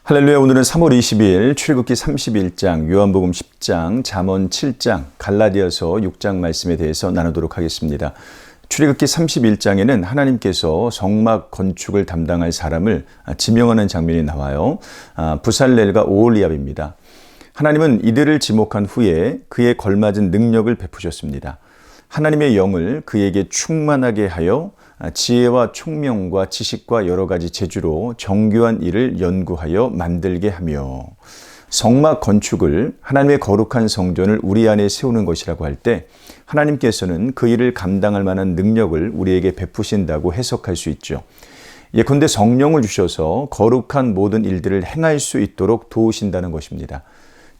할렐루야. 오늘은 3월 22일 출애굽기 31장, 요한복음 10장, 잠언 7장, 갈라디아서 6장 말씀에 대해서 나누도록 하겠습니다. 출애굽기 31장에는 하나님께서 성막 건축을 담당할 사람을 지명하는 장면이 나와요. 부살렐과 오홀리압입니다. 하나님은 이들을 지목한 후에 그에 걸맞은 능력을 베푸셨습니다. 하나님의 영을 그에게 충만하게 하여 지혜와 총명과 지식과 여러 가지 재주로 정교한 일을 연구하여 만들게 하며, 성막 건축을, 하나님의 거룩한 성전을 우리 안에 세우는 것이라고 할 때 하나님께서는 그 일을 감당할 만한 능력을 우리에게 베푸신다고 해석할 수 있죠. 예컨대 성령을 주셔서 거룩한 모든 일들을 행할 수 있도록 도우신다는 것입니다.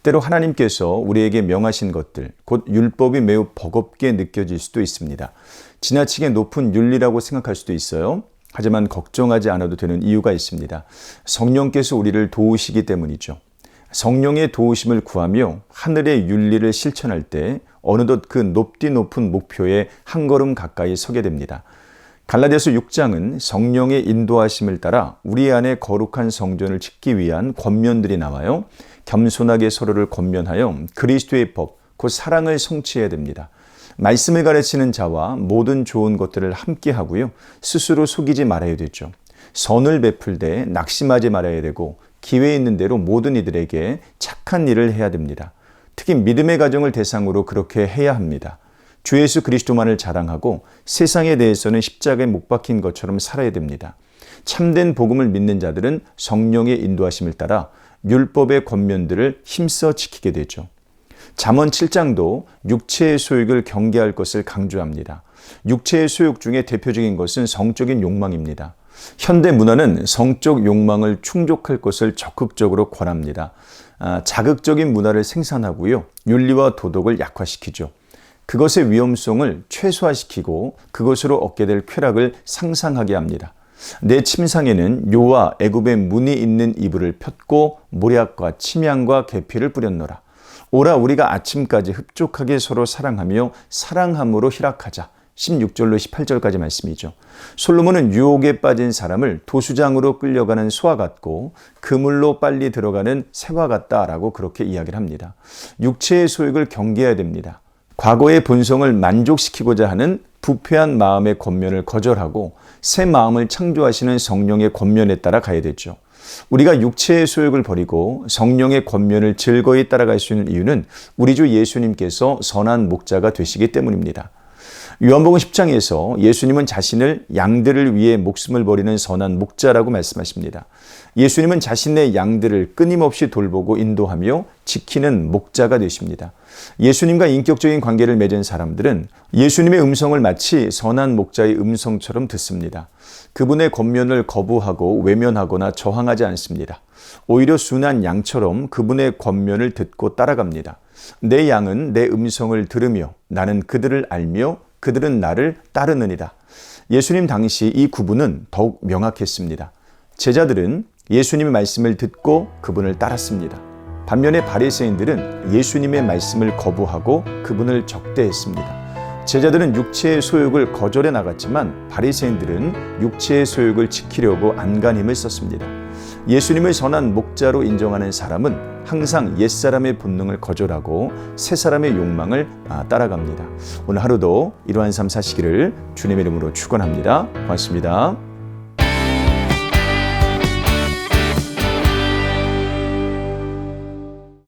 때로 하나님께서 우리에게 명하신 것들, 곧 율법이 매우 버겁게 느껴질 수도 있습니다. 지나치게 높은 윤리라고 생각할 수도 있어요. 하지만 걱정하지 않아도 되는 이유가 있습니다. 성령께서 우리를 도우시기 때문이죠. 성령의 도우심을 구하며 하늘의 윤리를 실천할 때 어느덧 그 높디 높은 목표에 한 걸음 가까이 서게 됩니다. 갈라디아서 6장은 성령의 인도하심을 따라 우리 안에 거룩한 성전을 짓기 위한 권면들이 나와요. 겸손하게 서로를 권면하여 그리스도의 법, 곧 사랑을 성취해야 됩니다. 말씀을 가르치는 자와 모든 좋은 것들을 함께 하고요. 스스로 속이지 말아야 되죠. 선을 베풀되 낙심하지 말아야 되고, 기회 있는 대로 모든 이들에게 착한 일을 해야 됩니다. 특히 믿음의 가정을 대상으로 그렇게 해야 합니다. 주 예수 그리스도만을 자랑하고 세상에 대해서는 십자가에 못 박힌 것처럼 살아야 됩니다. 참된 복음을 믿는 자들은 성령의 인도하심을 따라 율법의 권면들을 힘써 지키게 되죠. 잠언 7장도 육체의 소욕을 경계할 것을 강조합니다. 육체의 소욕 중에 대표적인 것은 성적인 욕망입니다. 현대 문화는 성적 욕망을 충족할 것을 적극적으로 권합니다. 자극적인 문화를 생산하고요. 윤리와 도덕을 약화시키죠. 그것의 위험성을 최소화시키고 그것으로 얻게 될 쾌락을 상상하게 합니다. 내 침상에는 요와 애굽의 문이 있는 이불을 폈고 모략과 침향과 계피를 뿌렸노라. 오라 우리가 아침까지 흡족하게 서로 사랑하며 사랑함으로 희락하자. 16절로 18절까지 말씀이죠. 솔로몬은 유혹에 빠진 사람을 도수장으로 끌려가는 소와 같고 그물로 빨리 들어가는 새와 같다라고 그렇게 이야기를 합니다. 육체의 소욕을 경계해야 됩니다. 과거의 본성을 만족시키고자 하는 부패한 마음의 권면을 거절하고 새 마음을 창조하시는 성령의 권면에 따라 가야 되죠. 우리가 육체의 소욕을 버리고 성령의 권면을 즐거이 따라갈 수 있는 이유는 우리 주 예수님께서 선한 목자가 되시기 때문입니다. 요한복음 10장에서 예수님은 자신을 양들을 위해 목숨을 버리는 선한 목자라고 말씀하십니다. 예수님은 자신의 양들을 끊임없이 돌보고 인도하며 지키는 목자가 되십니다. 예수님과 인격적인 관계를 맺은 사람들은 예수님의 음성을 마치 선한 목자의 음성처럼 듣습니다. 그분의 권면을 거부하고 외면하거나 저항하지 않습니다. 오히려 순한 양처럼 그분의 권면을 듣고 따라갑니다. 내 양은 내 음성을 들으며 나는 그들을 알며 그들은 나를 따르느니라. 예수님 당시 이 구분은 더욱 명확했습니다. 제자들은 예수님의 말씀을 듣고 그분을 따랐습니다. 반면에 바리새인들은 예수님의 말씀을 거부하고 그분을 적대했습니다. 제자들은 육체의 소욕을 거절해 나갔지만 바리새인들은 육체의 소욕을 지키려고 안간힘을 썼습니다. 예수님을 선한 목자로 인정하는 사람은 항상 옛사람의 본능을 거절하고 새사람의 욕망을 따라갑니다. 오늘 하루도 이러한 삶 사시기를 주님의 이름으로 축원합니다. 고맙습니다.